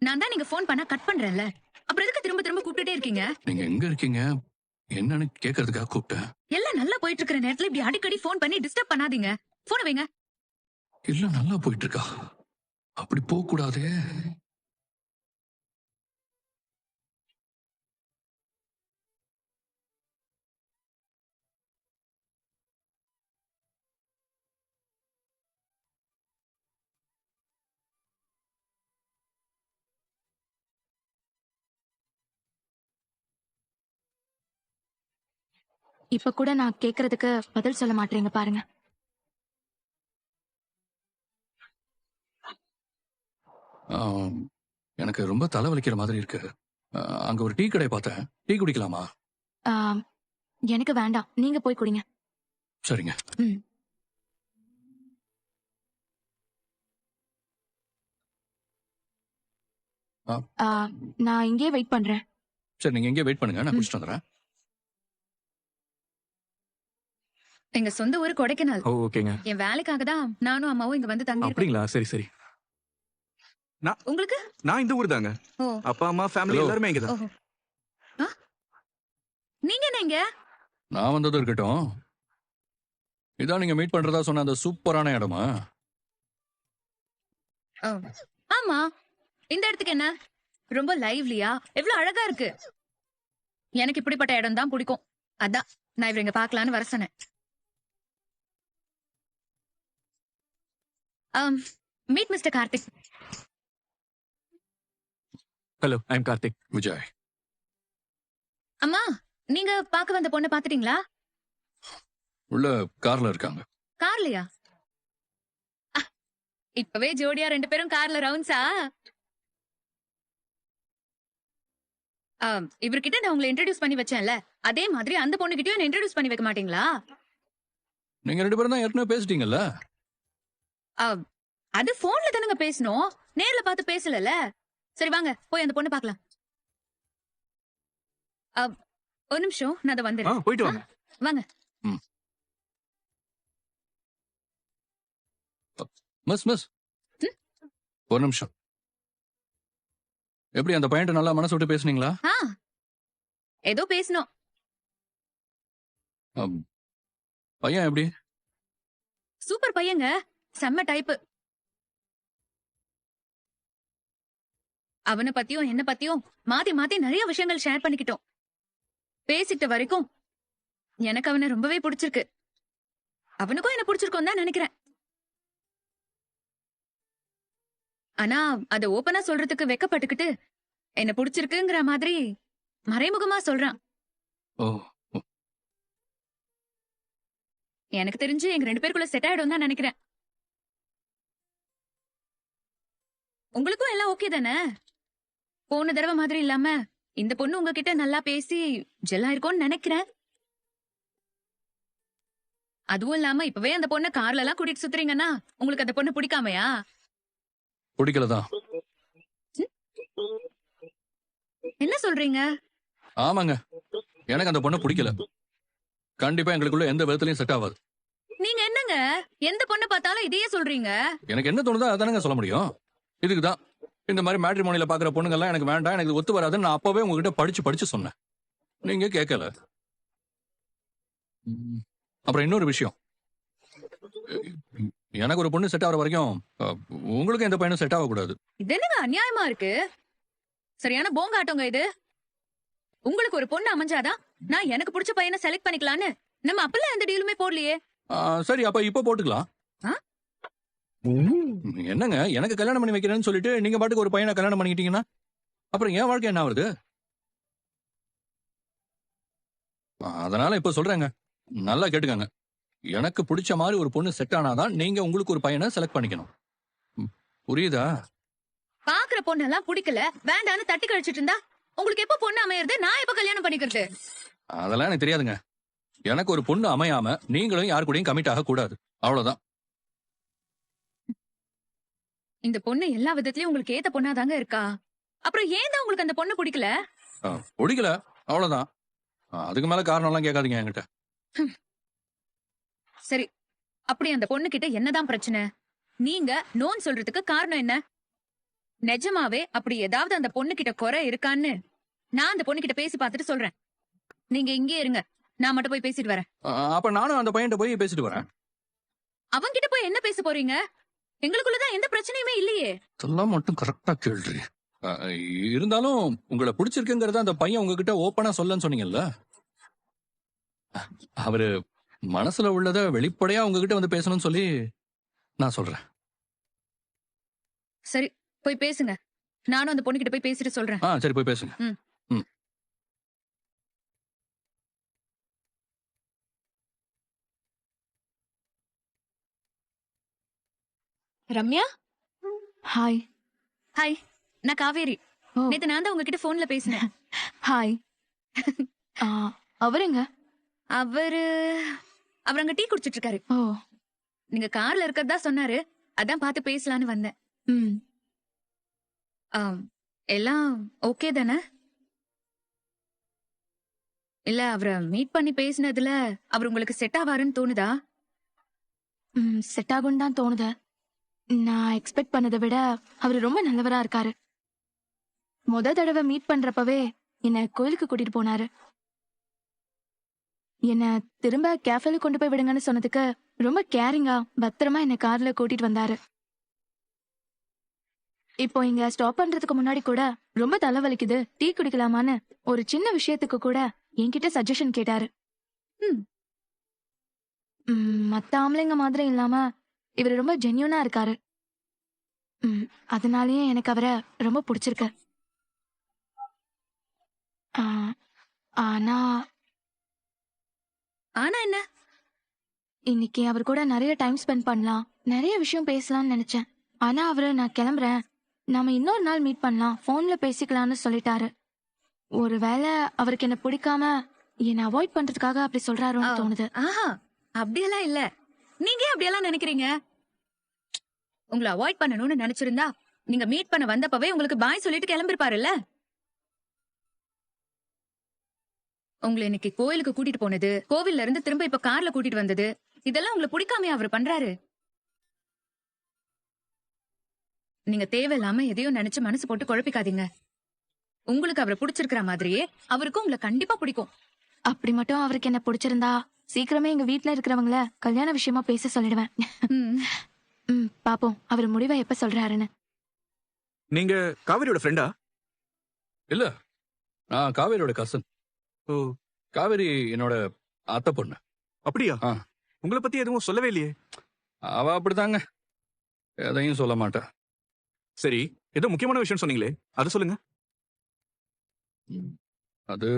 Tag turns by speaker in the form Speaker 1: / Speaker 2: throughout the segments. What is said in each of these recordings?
Speaker 1: நான் தான் நீங்க ஃபோன் பண்ணா கட் பண்றேன்ல. அப்புறம் எதுக்கு திரும்ப திரும்ப கூப்பிட்டுட்டே இருக்கீங்க?
Speaker 2: நீங்க எங்க இருக்கீங்க என்னன்னு கேக்குறதுக்காக கூப்பிட்டேன்.
Speaker 1: எல்லாம் நல்லா போயிட்டு இருக்கிற நேரத்துல இப்படி அடிக்கடி ஃபோன் பண்ணி டிஸ்டர்ப் பண்ணாதீங்க. ஃபோனை வைங்க.
Speaker 2: இல்ல நல்லா போயிட்டு இருக்கா. அப்படி போக கூடாதே.
Speaker 3: இப்ப கூட நான் கேக்குறதுக்கு பதில் சொல்ல மாட்டீங்க பாருங்க.
Speaker 2: ஆம், எனக்கு ரொம்ப தலைவலிக்கிற மாதிரி இருக்கு. அங்க ஒரு டீ கடை பார்த்தேன். டீ குடிக்கலாமா?
Speaker 3: ஆம், எனக்கு வேண்டாம், நீங்க போய் குடிங்க.
Speaker 2: சரிங்க.
Speaker 3: ம்.
Speaker 2: ஆ,
Speaker 3: ஆ, நான் இங்கேயே வெயிட் பண்றேன்.
Speaker 2: சரி நீங்க எங்கே வெயிட் பண்ணுங்க, நான் குடிச்சிட்டு வந்துடுறேன்.
Speaker 1: எங்க சொந்த ஊரு கொடைக்கானல்.
Speaker 4: ஓ ஓகேங்க.
Speaker 1: என் வேலைக்காக தான் நானும் அம்மாவும் இங்க வந்து தங்கி இருக்கோம்.
Speaker 4: அப்படிங்களா? சரி சரி.
Speaker 1: உங்களுக்கு?
Speaker 4: நான் இந்த ஊர் தாங்க.
Speaker 1: ஓ.
Speaker 4: அப்பா அம்மா ஃபேமிலி
Speaker 2: Hello.
Speaker 4: எல்லாருமே இங்க தான்.
Speaker 1: ஓஹோ. ஆ? நீங்க என்ன இங்க?
Speaker 2: நான் வந்தது இருக்கட்டும். இதான் நீங்க மீட் பண்றதா சொன்ன அந்த சூப்பரான இடமா?
Speaker 1: ஓ. ஆமா. இந்த இடத்துக்கு என்ன? ரொம்ப லைவ்லியா, எவ்வளவு அழகா இருக்கு. எனக்கு இப்படிப்பட்ட இடம் தான் பிடிக்கும். அதான் நான் இவங்க பார்க்கலான்னு வர சொன்னேன். Meet mister Karthik.
Speaker 4: ஹலோ, ஐ அம் கார்த்திக்.
Speaker 2: விஜய்.
Speaker 1: அம்மா, நீங்க பார்க்க வந்த பொண்ணை பாத்துட்டீங்களா?
Speaker 2: உள்ள கார்ல இருக்காங்க.
Speaker 1: கார்லயா? இப்பவே ஜோடியா 2 பேரும் கார்ல ரவுண்ட்ஸா? இவர்கிட்ட நான் உங்களை இன்ட்ரோடியூஸ் பண்ணி வச்சேன்ல, அதே மாதிரி அந்த பொண்ணுகிட்டயும் என்ன இன்ட்ரோடியூஸ் பண்ணி வைக்க மாட்டீங்களா?
Speaker 2: நீங்க 2 பேரும் தான் ஏற்கனவே பேசிட்டீங்கல்ல.
Speaker 1: ஆம், அது போன்ல தானங்க பேசணும், நேர்ல பார்த்து பேசலல. சரி வாங்க போய் அந்த பொண்ணு பார்க்கலாம். ஒரு நிமிஷம், நான் அதை வந்துடுறேன்.
Speaker 4: போயிட்டு வாங்க.
Speaker 1: வாங்க.
Speaker 2: மிஸ் ஒரு நிமிஷம். எப்படி அந்த பையன்ட்ட நல்லா மனசு விட்டு பேசுனீங்களா?
Speaker 1: ஏதோ பேசணும்.
Speaker 2: பையன் எப்படி?
Speaker 1: சூப்பர் பையங்க, செம்ம டைப். அவனை பத்தியும் என்ன பத்தியும் மாத்தி மாத்தி நிறைய விஷயங்கள் ஷேர் பண்ணிக்கிட்டோம். பேசிட்ட வரைக்கும் எனக்கு அவனை ரொம்பவே பிடிச்சிருக்கு. அவனுக்கும் என்ன பிடிச்சிருக்கும் தான் நினைக்கிறேன். ஆனா அத ஓபனா சொல்றதுக்கு வெக்கப்பட்டுக்கிட்டு என்ன பிடிச்சிருக்குங்கிற மாதிரி மறைமுகமா சொல்றான்.
Speaker 2: ஓ.
Speaker 1: எனக்கு தெரிஞ்சு எங்க 2 பேருக்குள்ள செட் ஆயிடும் தான் நினைக்கிறேன். உங்களுக்கும் எல்லாம் ஓகே தானே? போன தடவை மாதிரி இல்லாம இந்த பொண்ணு உங்ககிட்ட நல்லா பேசி ஜெல்லா இருக்கும்னு நினைக்கிறேன். அதுவும் இல்லாம இப்பவே அந்த பொண்ணை கார்ல எல்லாம் கூட்டிட்டு சுத்துறீங்கன்னா உங்களுக்கு அந்த பொண்ணு பிடிக்காமையா?
Speaker 2: பிடிக்கலதான்.
Speaker 1: என்ன சொல்றீங்க?
Speaker 2: ஆமாங்க, எனக்கு அந்த பொண்ணை பிடிக்கல. கண்டிப்பா எங்களுக்குள்ள எந்த விதத்திலையும் செட் ஆகாது.
Speaker 1: நீங்க என்னங்க எந்த பொண்ணை பார்த்தாலும் இதையே சொல்றீங்க?
Speaker 2: எனக்கு என்ன தோணுதோ அதானங்க சொல்ல முடியும். இதுக்குதான் இந்த மாதிரி மேட்ரிமோனியில பாக்குற பொண்ணுங்கெல்லாம் எனக்கு வேண்டாம், எனக்கு இது ஒத்து வராதுன்னு நான் அப்பவே உங்ககிட்ட படிச்சு சொன்னேன். நீங்க கேட்கல. அப்புறம் இன்னொரு விஷயம், எனக்கு ஒரு பொண்ணு செட் ஆகிற வரைக்கும் உங்களுக்கு எந்த பையனும் செட் ஆகக்கூடாது.
Speaker 1: இது என்னங்க அநியாயமா இருக்கு? சரியான போங்க ஆட்டோங்க இது. உங்களுக்கு ஒரு பொண்ணு அமைஞ்சாதான் நான் எனக்கு பிடிச்ச பையனை செலக்ட் பண்ணிக்கலான்னு நம்ம அப்பெல்லாம் எந்த டீலுமே போடலையே.
Speaker 2: சரி அப்ப இப்ப போட்டுக்கலாம். என்னங்க, எனக்கு கல்யாணம் பண்ணி வைக்கிறேன்னு சொல்லிட்டு நீங்க பாட்டுக்கு ஒரு பையனை கல்யாணம் பண்ணிக்கிட்டீங்கன்னா அப்புறம் என் வாழ்க்கை என்ன ஆகுது? அதனால இப்ப சொல்றேங்க, நல்லா கேட்டுக்கங்க. எனக்கு பிடிச்ச மாதிரி ஒரு பொண்ணு செட் ஆனாதான் நீங்க உங்களுக்கு ஒரு பையனை செலக்ட் பண்ணிக்கணும். புரியுதா?
Speaker 1: பாக்குற பொண்ணெல்லாம் பிடிக்கல வேண்டான்னு தட்டி கழிச்சிட்டு இருந்தா உங்களுக்கு எப்ப பொண்ணு அமையறது? நான் எப்ப கல்யாணம் பண்ணிக்கிறது?
Speaker 2: அதெல்லாம் எனக்கு தெரியாதுங்க. எனக்கு ஒரு பொண்ணு அமையாம நீங்களும் யாரு கூடயும் கமிட் ஆக கூடாது, அவ்வளவுதான்.
Speaker 1: இந்த பொண்ணு எல்லா விதத்திலயும் உங்களுக்கு ஏத்த பொண்ணாதாங்க இருக்கா. அப்புறம் ஏன் தான் உங்களுக்கு அந்த பொண்ணு பிடிக்கல?
Speaker 2: பிடிக்கல, அவ்வளவுதான். அதுக்கு மேல காரணம் எல்லாம் கேட்காதீங்க என்கிட்ட.
Speaker 1: சரி, அப்படி அந்த பொண்ணு கிட்ட என்னதான் பிரச்சனை? நீங்க நோன் சொல்றதுக்கு காரணம் என்ன? நிஜமாவே அப்படி ஏதாவது அந்த பொண்ணு கிட்ட குறை இருக்கான்னு நான் அந்த பொண்ணு கிட்ட பேசி பார்த்துட்டு சொல்றேன். நீங்க இங்கே இருங்க, நான் மட்டும் போய் பேசிட்டு வரேன்.
Speaker 2: அப்ப நானும் அந்த பையன்கிட்ட போய் பேசிட்டு வரேன்.
Speaker 1: அவன்கிட்ட போய் என்ன பேச போறீங்க? எங்களுக்குள்ளதான் எந்த பிரச்சனையுமே இல்லையே.
Speaker 2: இதெல்லாம் மட்டும் கரெக்டா கேள்றி. இருந்தாலும் உங்களை பிடிச்சிருக்குங்கிறத அந்த பையன் உங்ககிட்ட ஓப்பனா சொல்லன்னு சொன்னீங்கல்ல. அவரு மனசுல உள்ளத வெளிப்படையா உங்ககிட்ட வந்து பேசணும்னு சொல்லி நான் சொல்றேன்.
Speaker 1: சரி, போய் பேசுங்க. நானும் அந்த பொண்ணு கிட்ட போய் பேசிட்டு சொல்றேன்.
Speaker 2: சரி, போய் பேசுங்க.
Speaker 3: ரம்யா, ஹாய்.
Speaker 1: ஹாய், நான் காவேரி.
Speaker 3: ஓ.
Speaker 1: நேத்து நான் தான் உங்ககிட்ட போன்ல பேசினேன்.
Speaker 3: ஹாய். அவருங்க?
Speaker 1: அவரு அங்க டீ குடிச்சிட்டு இருக்காரு.
Speaker 3: ஓ.
Speaker 1: நீங்க கார்ல இருக்கறதா சொன்னாரு, அதான் பார்த்து பேசலான்னு வந்தேன்.
Speaker 3: ம்.
Speaker 1: எல்லாம் ஓகே தானே? இல்ல அவரை மீட் பண்ணி பேசினதுல அவர் உங்களுக்கு செட் ஆவாருன்னு தோணுதா?
Speaker 3: செட் ஆகும்னு தான் தோணுது. நான் எக்ஸ்பெக்ட் பண்ணதை விட அவர் ரொம்ப நல்லவரா இருக்காரு. தடவை மீட் பண்றப்பவே என்ன கோயிலுக்கு கூட்டிட்டு போனாரு. என்ன திரும்ப கேஃபேல கொண்டு போய் விடுங்கன்னு சொன்னதுக்கு ரொம்ப கேரிங்கா பத்திரமா என்ன கார்ல கூட்டிட்டு வந்தாரு. இப்போ இங்க ஸ்டாப் பண்றதுக்கு முன்னாடி கூட ரொம்ப தலைவலிக்குது, டீ குடிக்கலாமான்னு ஒரு சின்ன விஷயத்துக்கு கூட என்கிட்ட சஜஷன் கேட்டாரு. மத்த ஆம்பளைங்க மாதிரி இல்லாம இவர் ரொம்ப ஜென்யூனா இருக்காரு. அதனாலயே எனக்கு அவரை ரொம்ப பிடிச்சிருக்கு. ஆனா
Speaker 1: ஆனா என்ன?
Speaker 3: இன்னைக்கு அவர் கூட நிறைய டைம் ஸ்பெண்ட் பண்ணலாம், நிறைய விஷயம் பேசலாம்னு நினைச்சேன். ஆனா அவரு நான் கிளம்புறேன், நாம இன்னொரு நாள் மீட் பண்ணலாம், போன்ல பேசிக்கலாம்னு சொல்லிட்டாரு. ஒருவேளை அவருக்கு என்ன பிடிக்காம என்ன அவாய்ட் பண்றதுக்காக அப்படி சொல்றாருன்னு தோணுது.
Speaker 1: ஆஹா, அப்படியெல்லாம் இல்ல. நீங்க ஏன் அப்படியெல்லாம் நினைக்கிறீங்க? உங்களை அவாய்ட் பண்ணணும்னு நினைச்சிருந்தா நீங்க மீட் பண்ண வந்தப்பவே உங்களுக்கு பாய் சொல்லிட்டு கிளம்பிருப்பாருல்ல. உங்களை இன்னைக்கு கோயிலுக்கு கூட்டிட்டு போனது, கோவில்ல இருந்து திரும்ப இப்ப கார்ல கூட்டிட்டு வந்தது, இதெல்லாம் உங்களுக்கு பிடிக்காம அவர் பண்றாரு. நீங்க தேவையில்லாம எதையும் நினைச்சு மனசு போட்டு குழப்பிக்காதீங்க. உங்களுக்கு அவரை பிடிச்சிருக்கிற மாதிரியே அவருக்கும் உங்களை கண்டிப்பா பிடிக்கும்.
Speaker 3: அப்படி மட்டும் அவருக்கு என்ன பிடிச்சிருந்தா சீக்கிரமே எங்க வீட்டுல இருக்கிறவங்கள கல்யாண விஷயமா பேச சொல்லிடுவேன். பாப்போம் அவர் முடிவை எப்ப சொல்றாருன்னு.
Speaker 4: நீங்க காவேரியோட ஃப்ரெண்டா?
Speaker 2: இல்ல, நான் காவேரியோட கசன்.
Speaker 4: ஓ.
Speaker 2: காவேரி என்னோட அத்தை பொண்ணு.
Speaker 4: அப்படியா? உங்களை பத்தி எதுவும் சொல்லவே இல்லையே.
Speaker 2: அவ அப்படிதாங்க, எதையும் சொல்ல மாட்டா.
Speaker 4: சரி, ஏதோ முக்கியமான விஷயம் சொன்னீங்களே, அது சொல்லுங்க.
Speaker 2: அது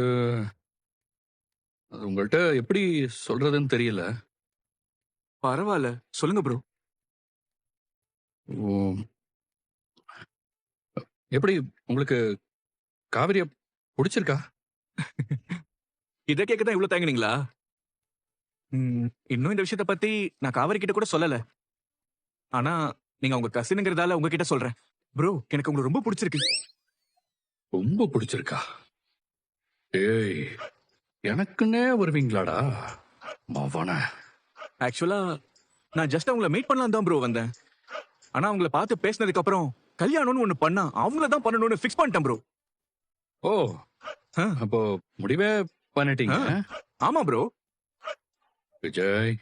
Speaker 2: உங்கள்கிட்ட எப்படி சொல்றதுன்னு தெரியல.
Speaker 4: பரவாயில்ல, சொல்லுங்க ப்ரோ.
Speaker 2: எப்படி உங்களுக்கு காவிரிய பிடிச்சிருக்கா?
Speaker 4: இத கேட்கதான் இவ்வளவு தயங்குனீங்களா? இன்னும் இந்த விஷயத்த பத்தி நான் காவேரி கிட்ட கூட சொல்லல. ஆனா நீங்க உங்க கசினுங்கிறதால உங்ககிட்ட சொல்றேன். ப்ரோ, எனக்கு உங்களை ரொம்ப பிடிச்சிருக்கு.
Speaker 2: ரொம்ப பிடிச்சிருக்கா? ஏய், எனக்குன்னே வருவீங்களாடா மவன.
Speaker 4: ஆக்சுவலா நான் ஜஸ்ட் அவங்கள மீட் பண்ணலாம் தான் ப்ரோ வந்தேன். ஆனா அவங்கள பார்த்து பேசினதுக்கு அப்புறம் கல்யாணம்னு ஒண்ணு பண்ணா அவங்கள தான் பண்ணணும்னு ஃபிக்ஸ் பண்ணிட்டேன் ப்ரோ.
Speaker 2: ஓ, அப்போ முடிவே பண்ணிட்டீங்க?
Speaker 4: ஆமா ப்ரோ.
Speaker 2: விஜய்,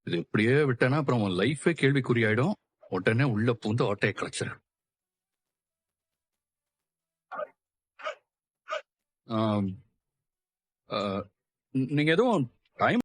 Speaker 2: இது இப்படியே விட்டனா அப்புறம் உன் லைஃபே கேள்விக்குறியாயிடும். உடனே உள்ள பூந்து ஓட்டையை கலைச்சிரு. நீங்க எதுவும் டைம்